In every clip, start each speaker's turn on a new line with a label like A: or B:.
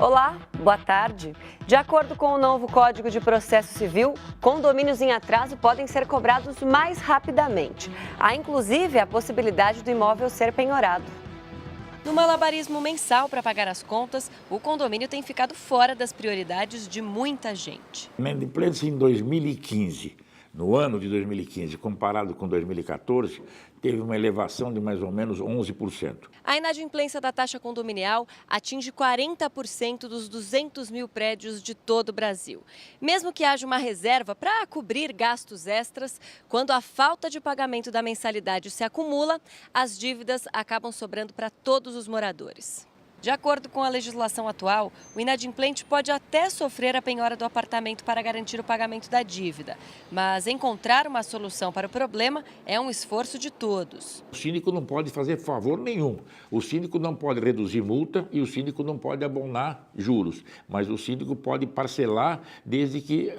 A: Olá, boa tarde. De acordo com o novo Código de Processo Civil, condomínios em atraso podem ser cobrados mais rapidamente. Há inclusive a possibilidade do imóvel ser penhorado.
B: No malabarismo mensal para pagar as contas, o condomínio tem ficado fora das prioridades de muita gente.
C: Na inadimplência em 2015, no ano de 2015, comparado com 2014, teve uma elevação de mais ou menos 11%.
B: A inadimplência da taxa condominial atinge 40% dos 200 mil prédios de todo o Brasil. Mesmo que haja uma reserva para cobrir gastos extras, quando a falta de pagamento da mensalidade se acumula, as dívidas acabam sobrando para todos os moradores. De acordo com a legislação atual, o inadimplente pode até sofrer a penhora do apartamento para garantir o pagamento da dívida. Mas encontrar uma solução para o problema é um esforço de todos.
C: O síndico não pode fazer favor nenhum. O síndico não pode reduzir multa e o síndico não pode abonar juros. Mas o síndico pode parcelar desde que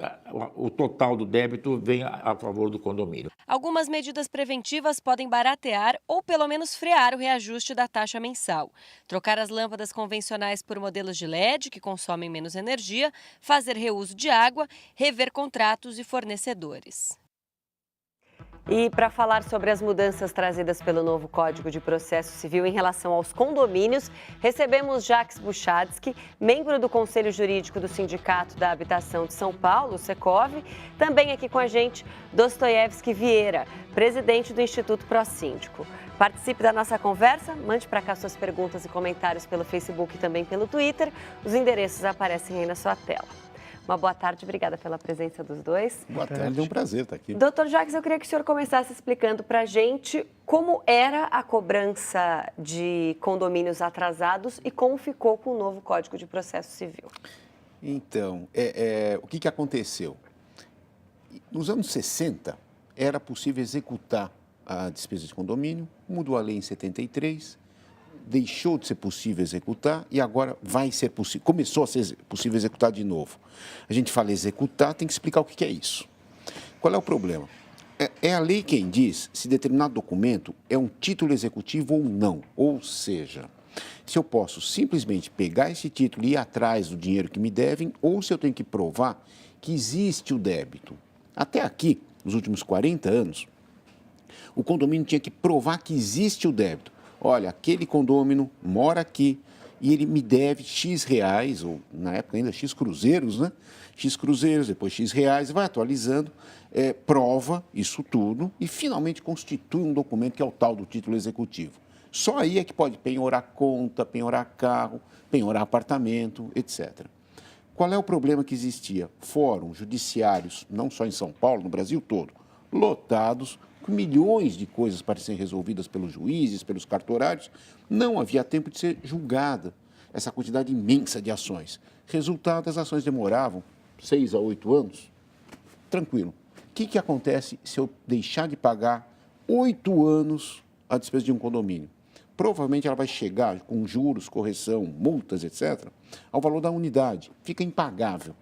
C: o total do débito venha a favor do condomínio.
B: Algumas medidas preventivas podem baratear ou pelo menos frear o reajuste da taxa mensal. Trocar as lâmpadas convencionais por modelos de LED que consomem menos energia, fazer reuso de água, rever contratos e fornecedores.
A: E para falar sobre as mudanças trazidas pelo novo Código de Processo Civil em relação aos condomínios, recebemos Jacques Buchadsky, membro do Conselho Jurídico do Sindicato da Habitação de São Paulo, Secov. Também aqui com a gente, Dostoiévski Vieira, presidente do Instituto Prosíndico. Participe da nossa conversa, mande para cá suas perguntas e comentários pelo Facebook e também pelo Twitter. Os endereços aparecem aí na sua tela. Uma boa tarde, obrigada pela presença dos dois.
D: Boa tarde, é um prazer estar aqui.
A: Doutor Jacques, eu queria que o senhor começasse explicando para a gente como era a cobrança de condomínios atrasados e como ficou com o novo Código de Processo Civil.
D: Então, o que aconteceu? Nos anos 60, era possível executar a despesa de condomínio, mudou a lei em 73, deixou de ser possível executar e agora vai ser possível, começou a ser possível executar de novo. A gente fala executar, tem que explicar o que é isso. Qual é o problema? É a lei quem diz se determinado documento é um título executivo ou não. Ou seja, se eu posso simplesmente pegar esse título e ir atrás do dinheiro que me devem ou se eu tenho que provar que existe o débito. Até aqui, nos últimos 40 anos, o condomínio tinha que provar que existe o débito. Olha, aquele condômino mora aqui e ele me deve X reais, ou na época ainda X cruzeiros, né? X cruzeiros, depois X reais, vai atualizando, prova isso tudo e finalmente constitui um documento que é o tal do título executivo. Só aí é que pode penhorar conta, penhorar carro, penhorar apartamento, etc. Qual é o problema que existia? Fóruns judiciários, não só em São Paulo, no Brasil todo, lotados, com milhões de coisas para serem resolvidas pelos juízes, pelos cartorários, não havia tempo de ser julgada essa quantidade imensa de ações. Resultado, as ações demoravam 6 a 8 anos. Tranquilo. O que acontece se eu deixar de pagar 8 anos a despesa de um condomínio? Provavelmente ela vai chegar com juros, correção, multas, etc., ao valor da unidade. Fica impagável.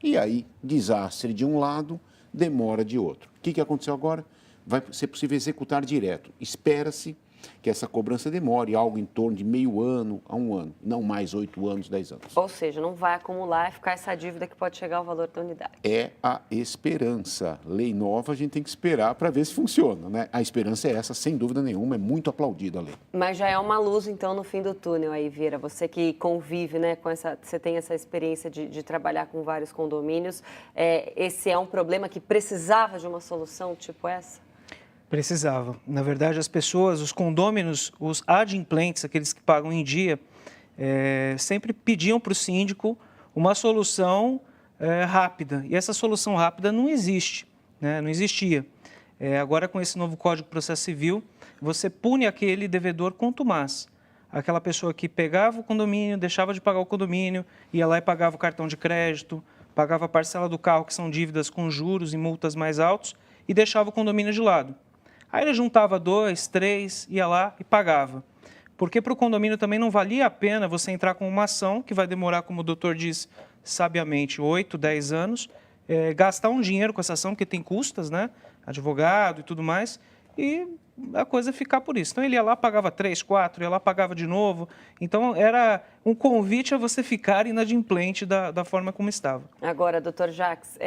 D: E aí, desastre de um lado, demora de outro. O que aconteceu agora? Vai ser possível executar direto. Espera-se que essa cobrança demore algo em torno de meio ano a um ano, não mais 8 anos, 10 anos.
A: Ou seja, não vai acumular e ficar essa dívida que pode chegar ao valor da unidade.
D: É a esperança. Lei nova a gente tem que esperar para ver se funciona, né? A esperança é essa, sem dúvida nenhuma, é muito aplaudida a lei.
A: Mas já é uma luz, então, no fim do túnel aí, Vieira. Você que convive, né, com você tem essa experiência de trabalhar com vários condomínios. Esse é um problema que precisava de uma solução tipo essa?
E: Precisava. Na verdade, as pessoas, os condôminos, os adimplentes, aqueles que pagam em dia, sempre pediam para o síndico uma solução rápida. E essa solução rápida não existe, né? Não existia. Agora, com esse novo Código de Processo Civil, você pune aquele devedor contumaz. Aquela pessoa que pegava o condomínio, deixava de pagar o condomínio, ia lá e pagava o cartão de crédito, pagava a parcela do carro, que são dívidas com juros e multas mais altos, e deixava o condomínio de lado. Aí ele juntava 2, 3, ia lá e pagava. Porque para o condomínio também não valia a pena você entrar com uma ação, que vai demorar, como o doutor diz sabiamente, 8, 10 anos, gastar um dinheiro com essa ação, porque tem custas, né? Advogado e tudo mais, e a coisa ficar por isso. Então ele ia lá, pagava 3, 4, ia lá, pagava de novo. Então era um convite a você ficar inadimplente da forma como estava.
A: Agora, doutor Jacques,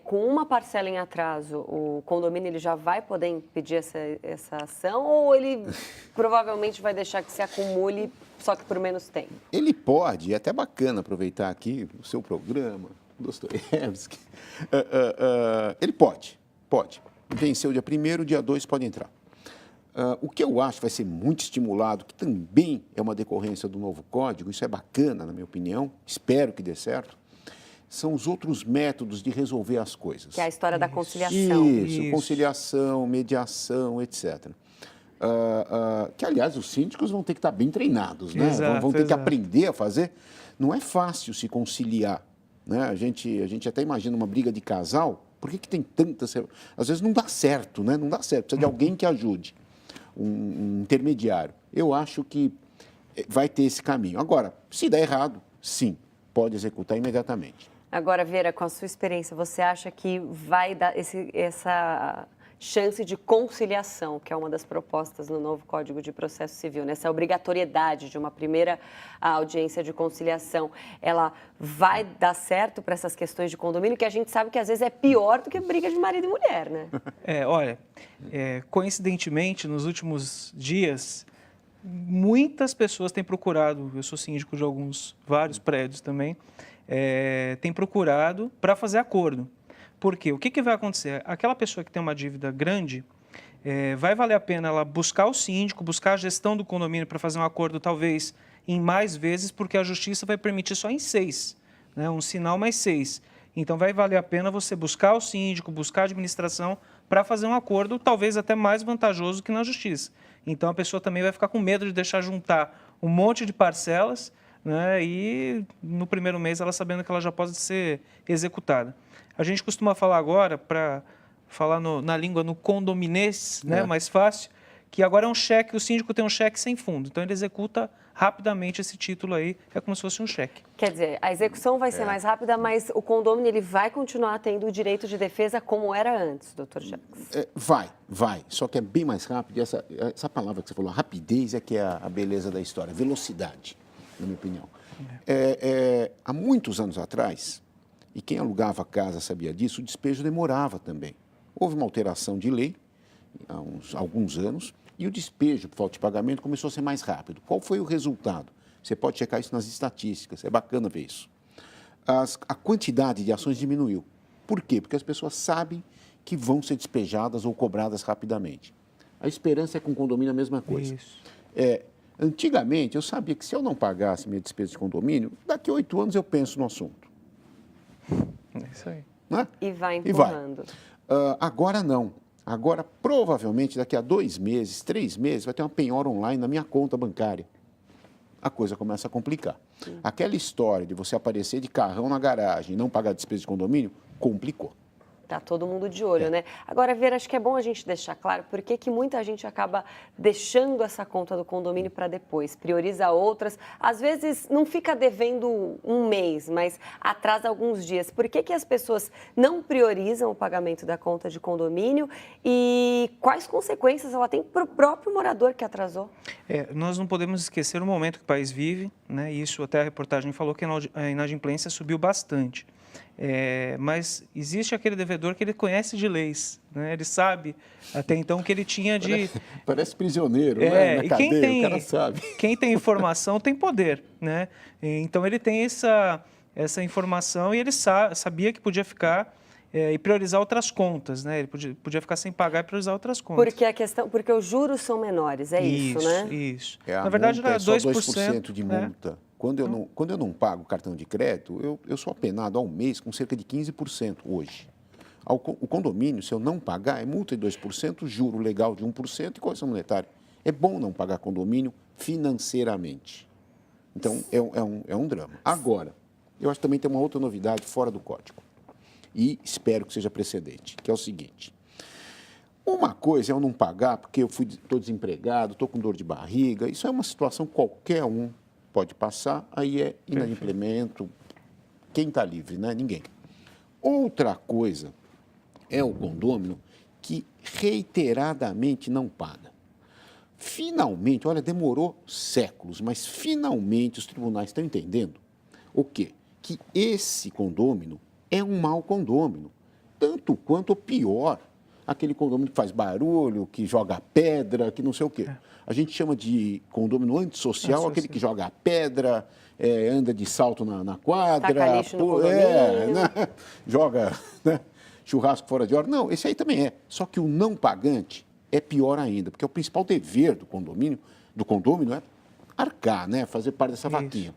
A: com uma parcela em atraso, o condomínio ele já vai poder impedir essa ação ou ele provavelmente vai deixar que se acumule, só que por menos tempo?
D: Ele pode, é até bacana aproveitar aqui o seu programa, Dostoiévski. Ele pode. Venceu dia 1º, dia 2 pode entrar. O que eu acho vai ser muito estimulado, que também é uma decorrência do novo código, isso é bacana, na minha opinião, espero que dê certo, são os outros métodos de resolver as coisas.
A: Que é a história da conciliação.
D: Isso, conciliação, mediação, etc. Que, aliás, os síndicos vão ter que estar bem treinados, né?
E: Exato,
D: vão ter que
E: exato.
D: aprender a fazer. Não é fácil se conciliar, né? A gente até imagina uma briga de casal, por que tem tantas... Às vezes não dá certo, né? Não dá certo, precisa de alguém que ajude. Um intermediário. Eu acho que vai ter esse caminho. Agora, se der errado, sim, pode executar imediatamente.
A: Agora, Vera, com a sua experiência, você acha que vai dar essa chance de conciliação, que é uma das propostas no novo Código de Processo Civil, nessa obrigatoriedade de uma primeira audiência de conciliação, ela vai dar certo para essas questões de condomínio, que a gente sabe que às vezes é pior do que briga de marido e mulher, né?
E: Olha, coincidentemente, nos últimos dias, muitas pessoas têm procurado, eu sou síndico de vários prédios também, têm procurado para fazer acordo. Por quê? O que vai acontecer? Aquela pessoa que tem uma dívida grande, vai valer a pena ela buscar o síndico, buscar a gestão do condomínio para fazer um acordo talvez em mais vezes, porque a justiça vai permitir só em 6, né? Um sinal mais 6. Então vai valer a pena você buscar o síndico, buscar a administração para fazer um acordo talvez até mais vantajoso que na justiça. Então a pessoa também vai ficar com medo de deixar juntar um monte de parcelas, né? E no primeiro mês ela sabendo que ela já pode ser executada. A gente costuma falar agora, para falar na língua no condominês, né, mais fácil, que agora é um cheque, o síndico tem um cheque sem fundo. Então ele executa rapidamente esse título aí, é como se fosse um cheque.
A: Quer dizer, a execução vai ser mais rápida, mas o condomínio ele vai continuar tendo o direito de defesa como era antes, doutor Jacques?
D: Vai. Só que é bem mais rápido. E essa palavra que você falou, rapidez, é que é a beleza da história, velocidade, na minha opinião. Há muitos anos atrás, e quem alugava casa sabia disso, o despejo demorava também. Houve uma alteração de lei há alguns anos e o despejo por falta de pagamento começou a ser mais rápido. Qual foi o resultado? Você pode checar isso nas estatísticas, é bacana ver isso. A quantidade de ações diminuiu. Por quê? Porque as pessoas sabem que vão ser despejadas ou cobradas rapidamente. A esperança é com o condomínio a mesma coisa.
E: Isso.
D: Antigamente, eu sabia que se eu não pagasse minha despesa de condomínio, daqui a 8 anos eu penso no assunto.
E: É isso aí.
D: Né?
A: E vai empurrando.
D: Agora não. Agora, provavelmente, daqui a 2 meses, 3 meses, vai ter uma penhora online na minha conta bancária. A coisa começa a complicar. Aquela história de você aparecer de carrão na garagem e não pagar a despesa de condomínio, complicou.
A: Tá todo mundo de olho, né? Agora, Vera, acho que é bom a gente deixar claro por que muita gente acaba deixando essa conta do condomínio para depois, prioriza outras. Às vezes não fica devendo um mês, mas atrasa alguns dias. Por que as pessoas não priorizam o pagamento da conta de condomínio e quais consequências ela tem para o próprio morador que atrasou?
E: Nós não podemos esquecer o momento que o país vive, né? Isso até a reportagem falou que a inadimplência subiu bastante. Mas existe aquele devedor que ele conhece de leis, né? Ele sabe até então que ele tinha de...
D: Parece prisioneiro, né? Na
E: e
D: cadeia, o cara sabe.
E: Quem tem informação tem poder, né? Então ele tem essa informação e ele sabia que podia ficar e priorizar outras contas, né? Ele podia ficar sem pagar e priorizar outras contas.
A: Porque os juros são menores, isso, né?
E: Isso.
D: A
E: Na verdade,
D: multa
E: era
D: é só
E: 2%
D: de multa. Quando eu não pago cartão de crédito, eu sou apenado ao mês com cerca de 15% hoje. O condomínio, se eu não pagar, é multa de 2%, juro legal de 1% e correção monetária. É bom não pagar condomínio financeiramente. Então, é um drama. Agora, eu acho que também tem uma outra novidade fora do código. E espero que seja precedente, que é o seguinte. Uma coisa é eu não pagar porque eu estou desempregado, estou com dor de barriga. Isso é uma situação que qualquer um pode passar, aí é inadimplemento. Quem está livre, né? Ninguém. Outra coisa é o condômino que reiteradamente não paga. Finalmente, olha, demorou séculos, mas finalmente os tribunais estão entendendo o quê? Que esse condômino é um mau condômino, tanto quanto o pior, aquele condômino que faz barulho, que joga pedra, que não sei o quê. A gente chama de condômino antissocial, aquele que joga pedra, anda de salto na quadra,
A: taca lixo no condomínio.
D: né? Joga, né? Churrasco fora de hora. Não, esse aí também é. Só que o não pagante é pior ainda, porque o principal dever do condômino é arcar, né? Fazer parte dessa vaquinha.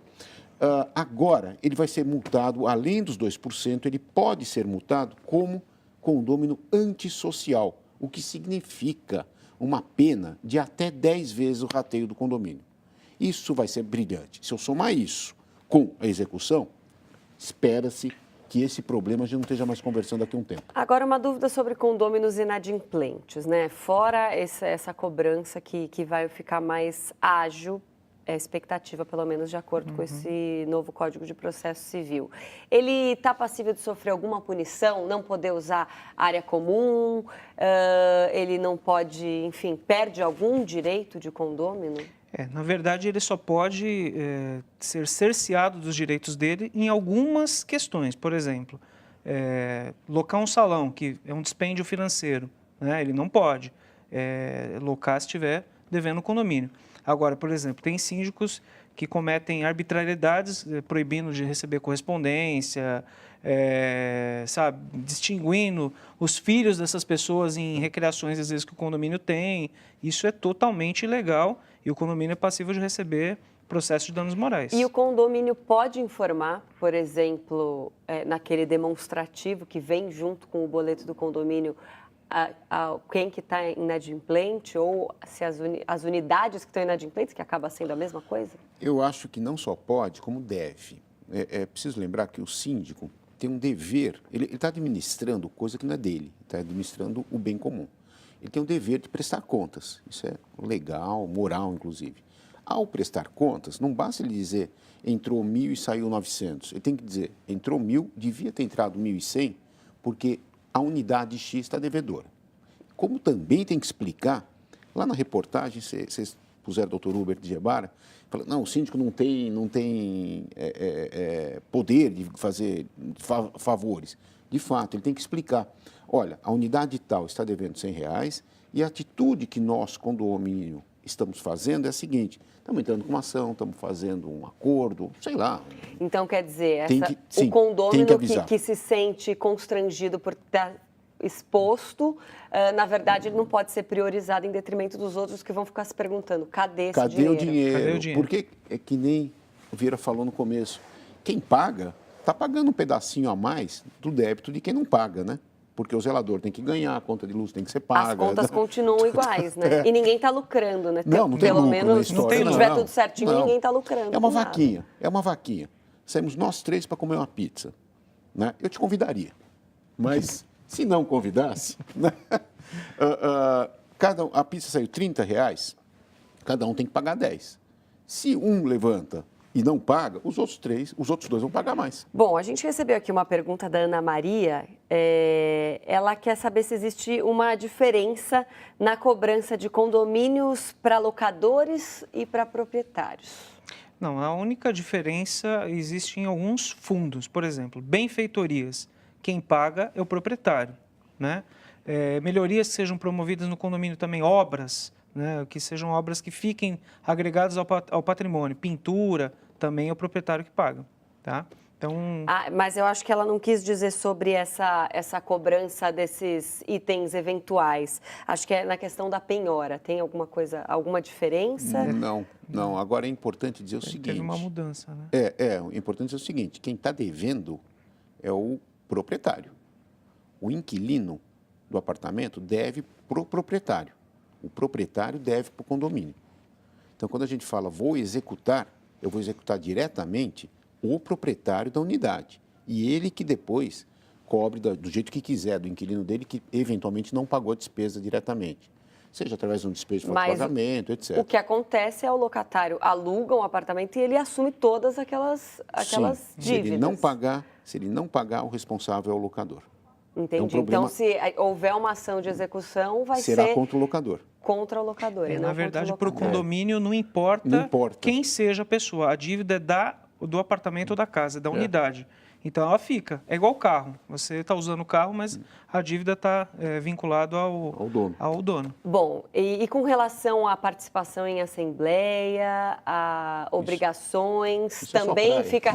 D: Agora, ele vai ser multado, além dos 2%, ele pode ser multado como condômino antissocial, o que significa uma pena de até 10 vezes o rateio do condomínio. Isso vai ser brilhante. Se eu somar isso com a execução, espera-se que esse problema a gente não esteja mais conversando daqui a um tempo.
A: Agora, uma dúvida sobre condôminos inadimplentes, né? Fora essa cobrança que vai ficar mais ágil, é a expectativa, pelo menos de acordo com esse novo Código de Processo Civil. Ele está passível de sofrer alguma punição, não poder usar área comum, ele não pode, enfim, perde algum direito de condômino?
E: Na verdade, ele só pode ser cerceado dos direitos dele em algumas questões. Por exemplo, locar um salão, que é um dispêndio financeiro, né? Ele não pode locar se estiver devendo o condomínio. Agora, por exemplo, tem síndicos que cometem arbitrariedades, proibindo de receber correspondência, sabe, distinguindo os filhos dessas pessoas em recreações, às vezes, que o condomínio tem. Isso é totalmente ilegal e o condomínio é passível de receber processo de danos morais.
A: E o condomínio pode informar, por exemplo, naquele demonstrativo que vem junto com o boleto do condomínio, quem que está inadimplente ou se as unidades que estão inadimplentes, que acaba sendo a mesma coisa?
D: Eu acho que não só pode, como deve. É preciso lembrar que o síndico tem um dever, ele está administrando coisa que não é dele, está administrando o bem comum. Ele tem o dever de prestar contas, isso é legal, moral, inclusive. Ao prestar contas, não basta ele dizer entrou 1.000 e saiu 900. Ele tem que dizer entrou 1.000, devia ter entrado 1.100, porque a unidade X está devedora. Como também tem que explicar, lá na reportagem, vocês puseram o doutor Hubert de Gebara, falando, não, o síndico não tem poder de fazer favores. De fato, ele tem que explicar. Olha, a unidade tal está devendo R$100 e a atitude que nós, condomínio, estamos fazendo é a seguinte, estamos entrando com uma ação, estamos fazendo um acordo, sei lá.
A: Então, quer dizer,
D: sim,
A: o condômino
D: que
A: que se sente constrangido por estar exposto, na verdade, ele não pode ser priorizado em detrimento dos outros que vão ficar se perguntando, cadê esse dinheiro?
D: Cadê o dinheiro? Porque é que nem o Vieira falou no começo, quem paga está pagando um pedacinho a mais do débito de quem não paga, né? Porque o zelador tem que ganhar, a conta de luz tem que ser paga.
A: As contas continuam iguais, né? E ninguém está lucrando, né?
D: Não tem
A: pelo
D: lucro
A: menos,
D: na história.
A: se tiver tudo certinho, ninguém está lucrando.
D: É uma vaquinha, Saímos nós três para comer uma pizza, né? Eu te convidaria, mas se não convidasse, né? A pizza saiu R$30, cada um tem que pagar 10. Se um levanta e não paga, os outros dois vão pagar mais.
A: Bom, a gente recebeu aqui uma pergunta da Ana Maria. Ela quer saber se existe uma diferença na cobrança de condomínios para locadores e para proprietários.
E: Não, a única diferença existe em alguns fundos. Por exemplo, benfeitorias. Quem paga é o proprietário, né? Melhorias que sejam promovidas no condomínio também, obras, né, que sejam obras que fiquem agregadas ao patrimônio. Pintura, também é o proprietário que paga, tá? Então...
A: mas eu acho que ela não quis dizer sobre essa cobrança desses itens eventuais. Acho que é na questão da penhora. Tem alguma diferença?
D: Não. Agora é importante dizer o seguinte...
E: Teve uma mudança, né?
D: É importante dizer o seguinte, quem está devendo é o proprietário. O inquilino do apartamento deve para o proprietário. O proprietário deve para o condomínio. Então, quando a gente fala vou executar, eu vou executar diretamente o proprietário da unidade. E ele que depois cobre do jeito que quiser, do inquilino dele, que eventualmente não pagou a despesa diretamente. Seja através de um despejo de pagamento, etc.
A: O que acontece é o locatário aluga um apartamento e ele assume todas aquelas dívidas.
D: Se ele não pagar, o responsável é o locador.
A: Entendi.
D: problema-
A: Então, se houver uma ação de execução, vai
D: Será
A: ser
D: contra o locador.
A: contra o locador. e não
E: Na
A: contra o
E: verdade, para o
A: locador.
E: condomínio não importa,
D: Não importa.
E: quem seja a pessoa. A dívida é do apartamento ou da casa, da unidade. Então, ela fica. É igual o carro. Você está usando o carro, mas a dívida está vinculada ao dono.
A: Bom, e com relação à participação em assembleia, a obrigações,
D: Isso é só
A: também
D: praia.
A: fica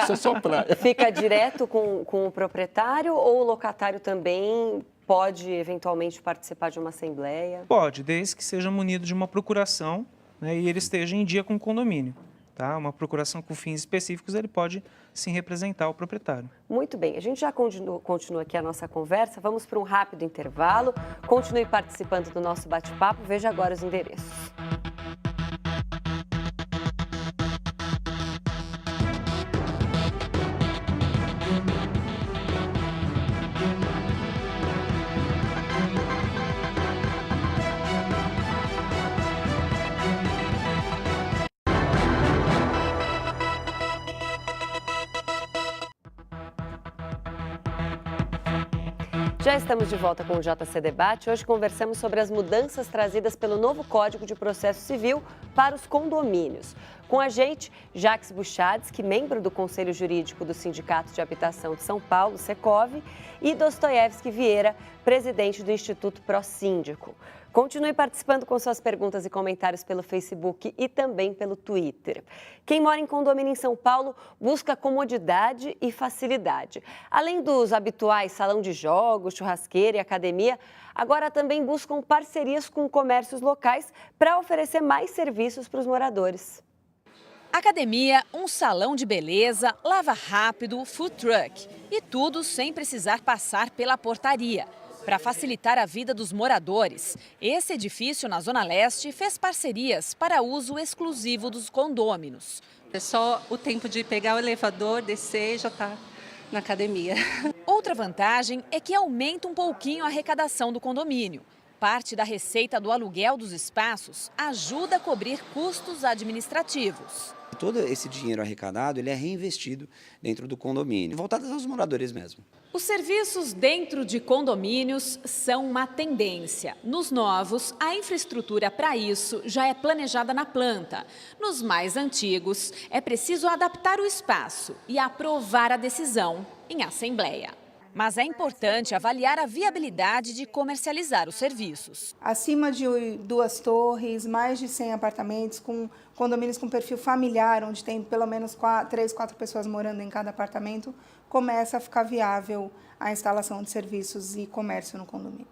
D: Isso é só praia.
A: fica direto com o proprietário ou o locatário também pode eventualmente participar de uma assembleia?
E: Pode, desde que seja munido de uma procuração, né, e ele esteja em dia com o condomínio. Tá? Uma procuração com fins específicos, ele pode sim representar o proprietário.
A: Muito bem, a gente já continua aqui a nossa conversa, vamos para um rápido intervalo. Continue participando do nosso bate-papo, veja agora os endereços. Já estamos de volta com o JC Debate. Hoje conversamos sobre as mudanças trazidas pelo novo Código de Processo Civil para os condomínios. Com a gente, Jacques Buchadsky, membro do Conselho Jurídico do Sindicato de Habitação de São Paulo, Secov, e Dostoiévski Vieira, presidente do Instituto Prosíndico. Continue participando com suas perguntas e comentários pelo Facebook e também pelo Twitter. Quem mora em condomínio em São Paulo busca comodidade e facilidade. Além dos habituais salão de jogos, churrasqueira e academia, agora também buscam parcerias com comércios locais para oferecer mais serviços para os moradores.
F: Academia, um salão de beleza, lava rápido, food truck. E tudo sem precisar passar pela portaria. Para facilitar a vida dos moradores, esse edifício na Zona Leste fez parcerias para uso exclusivo dos condôminos.
G: É só o tempo de pegar o elevador, descer e já está na academia.
F: Outra vantagem é que aumenta um pouquinho a arrecadação do condomínio. Parte da receita do aluguel dos espaços ajuda a cobrir custos administrativos.
H: Todo esse dinheiro arrecadado ele é reinvestido dentro do condomínio, voltado aos moradores mesmo.
F: Os serviços dentro de condomínios são uma tendência. Nos novos, a infraestrutura para isso já é planejada na planta. Nos mais antigos, é preciso adaptar o espaço e aprovar a decisão em assembleia. Mas é importante avaliar a viabilidade de comercializar os serviços.
I: Acima de 2 torres, mais de 100 apartamentos, com condomínios com perfil familiar, onde tem pelo menos 3, 4 pessoas morando em cada apartamento, começa a ficar viável a instalação de serviços e comércio no condomínio.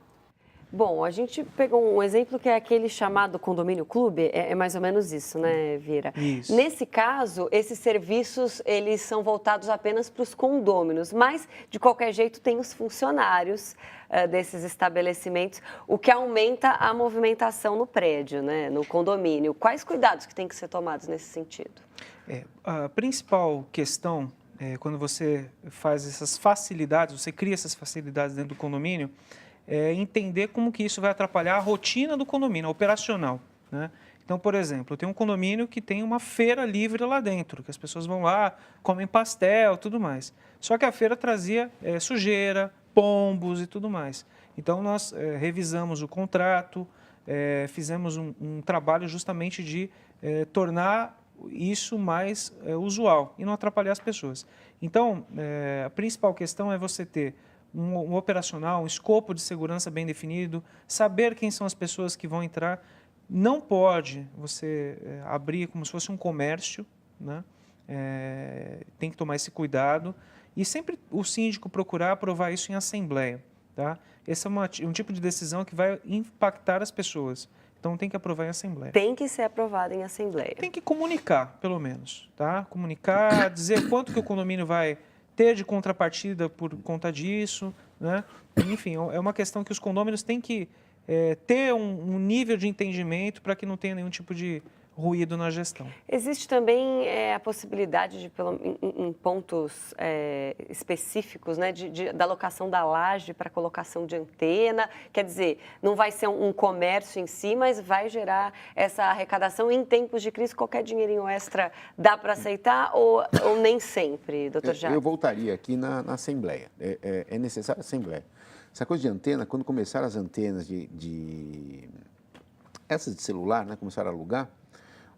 A: Bom, a gente pegou um exemplo que é aquele chamado condomínio clube, é mais ou menos isso, né, Vieira?
E: Isso.
A: Nesse caso, esses serviços, eles são voltados apenas para os condôminos, mas, de qualquer jeito, tem os funcionários desses estabelecimentos, o que aumenta a movimentação no prédio, né, no condomínio. Quais cuidados que têm que ser tomados nesse sentido?
E: A principal questão, quando você faz essas facilidades, você cria essas facilidades dentro do condomínio, entender como que isso vai atrapalhar a rotina do condomínio, a operacional, né? Então, por exemplo, eu tenho um condomínio que tem uma feira livre lá dentro, que as pessoas vão lá, comem pastel, tudo mais. Só que a feira trazia sujeira, pombos e tudo mais. Então, nós revisamos o contrato, fizemos um trabalho justamente de tornar isso mais usual e não atrapalhar as pessoas. Então, a principal questão é você ter um operacional, um escopo de segurança bem definido, saber quem são as pessoas que vão entrar. Não pode você abrir como se fosse um comércio, né? Tem que tomar esse cuidado e sempre o síndico procurar aprovar isso em assembleia. Tá? Esse é um tipo de decisão que vai impactar as pessoas. Então, tem que aprovar em assembleia.
A: Tem que ser aprovado em assembleia.
E: Tem que comunicar, pelo menos. Tá? Comunicar, dizer quanto que o condomínio vai ter de contrapartida por conta disso, né? Enfim, é uma questão que os condôminos têm que ter um nível de entendimento para que não tenha nenhum tipo de ruído na gestão.
A: Existe também a possibilidade de, em pontos específicos, né, da alocação da laje para colocação de antena. Quer dizer, não vai ser um comércio em si, mas vai gerar essa arrecadação. Em tempos de crise, qualquer dinheirinho extra dá para aceitar ou nem sempre, doutor Jacques?
D: Eu voltaria aqui na Assembleia. É necessária a Assembleia. Essa coisa de antena, quando começaram as antenas essas de celular, né, começaram a alugar,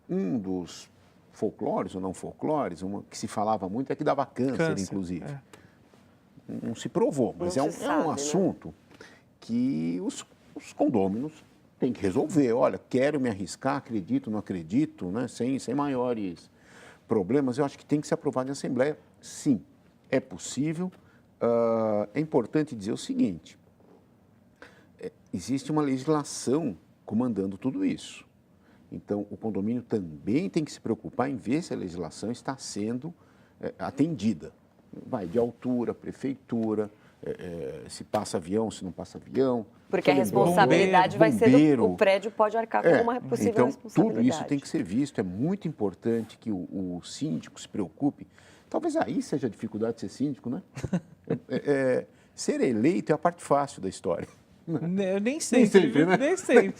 D: um dos folclores ou não folclores, que se falava muito, é que dava câncer. Inclusive.
E: É.
D: Não se provou, mas
A: Não
D: é um,
A: se sabe,
D: um assunto que os condôminos têm que resolver. Olha, quero me arriscar, acredito, não acredito, né, sem maiores problemas. Eu acho que tem que ser aprovado em Assembleia. Sim, é possível. É importante dizer o seguinte, existe uma legislação comandando tudo isso. Então, o condomínio também tem que se preocupar em ver se a legislação está sendo atendida. Vai de altura, prefeitura, se passa avião, se não passa avião.
A: Porque a responsabilidade vai ser o prédio pode arcar com uma possível
D: então,
A: responsabilidade.
D: Tudo isso tem que ser visto. É muito importante que o síndico se preocupe. Talvez aí seja a dificuldade de ser síndico, né? Ser eleito é a parte fácil da história.
E: Nem sempre,
D: né?
E: Nem sempre.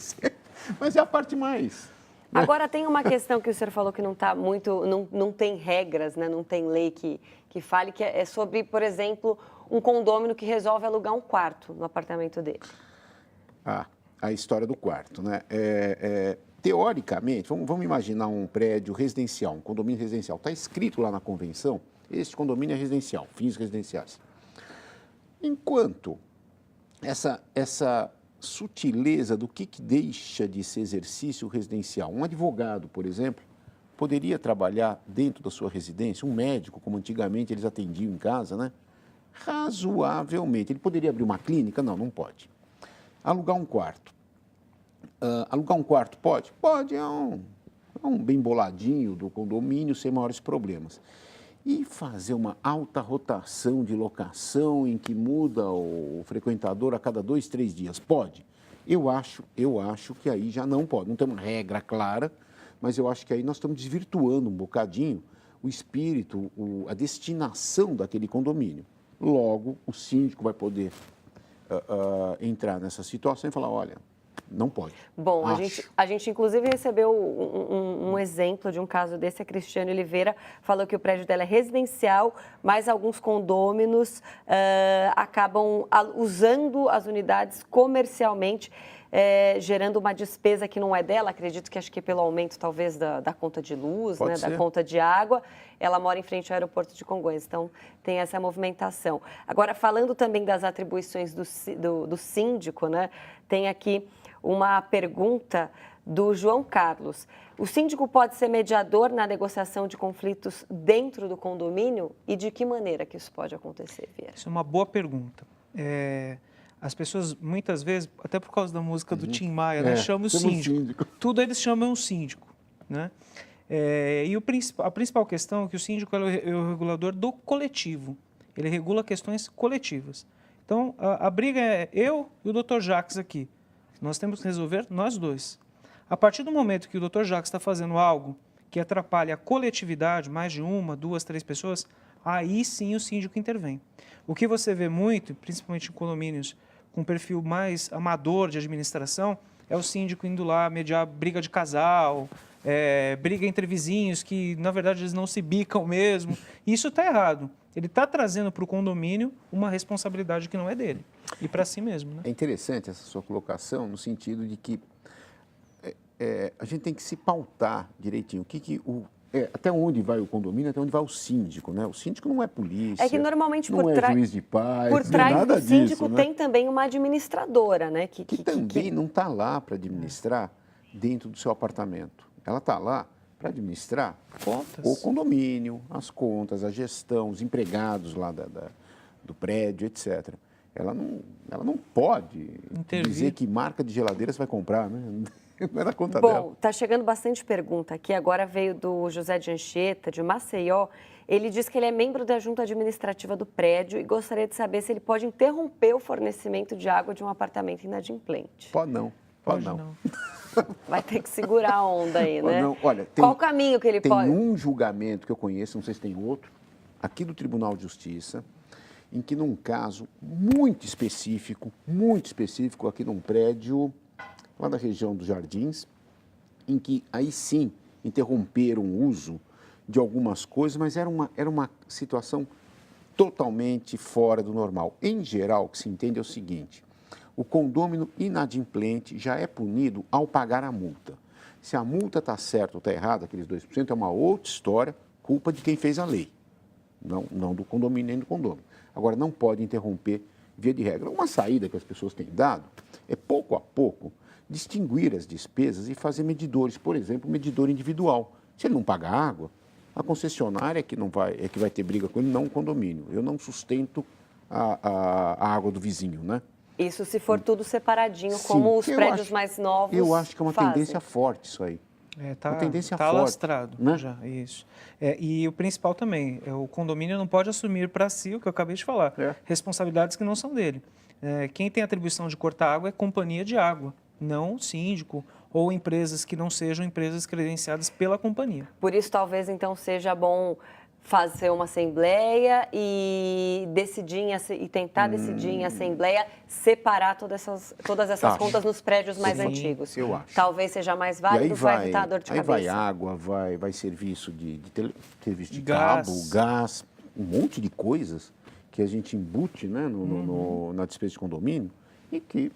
D: Mas é a parte mais.
A: Agora tem uma questão que o senhor falou que não tá muito, não tem regras, né? Não tem lei que fale, que é sobre, por exemplo, um condômino que resolve alugar um quarto no apartamento dele.
D: A história do quarto, né? Teoricamente, vamos imaginar um prédio residencial, um condomínio residencial. Está escrito lá na convenção, este condomínio é residencial, fins residenciais. Enquanto essa sutileza do que deixa de ser exercício residencial, um advogado, por exemplo, poderia trabalhar dentro da sua residência, um médico, como antigamente eles atendiam em casa, né? Razoavelmente. Ele poderia abrir uma clínica? Não, não pode. Alugar um quarto. Alugar um quarto pode? Pode, é um bem boladinho do condomínio, sem maiores problemas. E fazer uma alta rotação de locação em que muda o frequentador a cada 2, 3 dias? Pode. Eu acho que aí já não pode. Não tem uma regra clara, mas eu acho que aí nós estamos desvirtuando um bocadinho o espírito, a destinação daquele condomínio. Logo, o síndico vai poder entrar nessa situação e falar, olha, não pode.
A: Bom, a gente inclusive recebeu um exemplo de um caso desse. A Cristiane Oliveira falou que o prédio dela é residencial, mas alguns condôminos acabam usando as unidades comercialmente, gerando uma despesa que não é dela. Acredito que acho que pelo aumento talvez da conta de luz, né, da conta de água. Ela mora em frente ao aeroporto de Congonhas, então tem essa movimentação. Agora, falando também das atribuições do síndico, né, tem aqui uma pergunta do João Carlos. O síndico pode ser mediador na negociação de conflitos dentro do condomínio? E de que maneira que isso pode acontecer, Vieira?
E: Isso é uma boa pergunta. As pessoas, muitas vezes, até por causa da música do Tim Maia, né, chamam o síndico. Tudo eles chamam o síndico, né? E a principal questão é que o síndico é o regulador do coletivo. Ele regula questões coletivas. Então, a briga é eu e o Dr. Jacques aqui. Nós temos que resolver nós dois. A partir do momento que o Dr. Jacques está fazendo algo que atrapalha a coletividade, mais de 1, 2, 3 pessoas, aí sim o síndico intervém. O que você vê muito, principalmente em condomínios com perfil mais amador de administração, é o síndico indo lá mediar briga de casal, briga entre vizinhos que, na verdade, eles não se bicam mesmo. E isso está errado. Ele está trazendo para o condomínio uma responsabilidade que não é dele. E para si mesmo, né?
D: É interessante essa sua colocação no sentido de que a gente tem que se pautar direitinho. Até onde vai o condomínio, até onde vai o síndico, né? O síndico não é polícia,
A: É que normalmente
D: não é juiz de paz,
A: por trás
D: nada
A: do síndico
D: disso, né?
A: tem também uma administradora, né?
D: Que também não está lá para administrar dentro do seu apartamento. Ela está lá para administrar
E: contas,
D: o condomínio, as contas, a gestão, os empregados lá do prédio, etc. Ela não pode dizer que marca de geladeira você vai comprar, né? Não é da conta dela.
A: Bom, está chegando bastante pergunta aqui. Agora veio do José de Anchieta, de Maceió. Ele diz que ele é membro da junta administrativa do prédio e gostaria de saber se ele pode interromper o fornecimento de água de um apartamento inadimplente.
D: Pode não. Pode não.
A: Vai ter que segurar a onda aí, né?
D: Não. Olha,
A: qual o caminho que ele pode?
D: Tem um julgamento que eu conheço, não sei se tem outro, aqui do Tribunal de Justiça, em que num caso muito específico aqui num prédio lá da região dos Jardins, em que aí sim interromperam o uso de algumas coisas, mas era uma situação totalmente fora do normal. Em geral, o que se entende é o seguinte: o condômino inadimplente já é punido ao pagar a multa. Se a multa está certa ou está errada, aqueles 2%, é uma outra história, culpa de quem fez a lei, não do condomínio nem do condômino. Agora, não pode interromper via de regra. Uma saída que as pessoas têm dado é, pouco a pouco, distinguir as despesas e fazer medidores. Por exemplo, medidor individual. Se ele não paga água, a concessionária é que vai ter briga com ele, não o condomínio. Eu não sustento a água do vizinho, né?
A: Isso se for tudo separadinho,
D: Sim,
A: como os prédios mais novos
D: Eu acho que é uma
A: fazem.
D: tendência forte isso aí.
E: Tá,
D: uma tendência
E: tá
D: forte,
E: alastrado
D: né?
E: já, isso. E o principal também, o condomínio não pode assumir para si, o que eu acabei de falar, responsabilidades que não são dele. Quem tem atribuição de cortar água é companhia de água, não síndico ou empresas que não sejam empresas credenciadas pela companhia.
A: Por isso, talvez, então, seja bom fazer uma assembleia e tentar decidir em assembleia separar todas essas contas nos prédios mais antigos.
D: Eu acho.
A: Talvez seja mais válido, vai evitar a dor de cabeça.
D: Aí vai água, vai serviço serviço de
E: Gás.
D: cabo, gás, um monte de coisas que a gente embute, né, na despesa de condomínio e que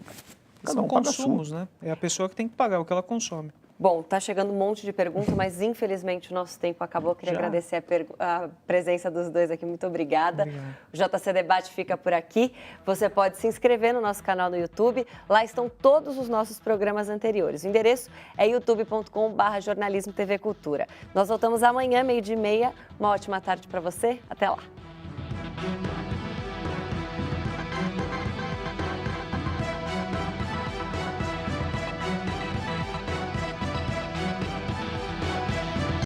D: cada
E: São
D: um paga a sua.
E: consumos, né? É a pessoa que tem que pagar o que ela consome.
A: Bom, está chegando um monte de perguntas, mas infelizmente o nosso tempo acabou. Queria agradecer a presença dos dois aqui. Muito obrigada. O JC Debate fica por aqui. Você pode se inscrever no nosso canal no YouTube. Lá estão todos os nossos programas anteriores. O endereço é youtube.com/jornalismo TV Cultura. Nós voltamos amanhã, 12:30. Uma ótima tarde para você. Até lá.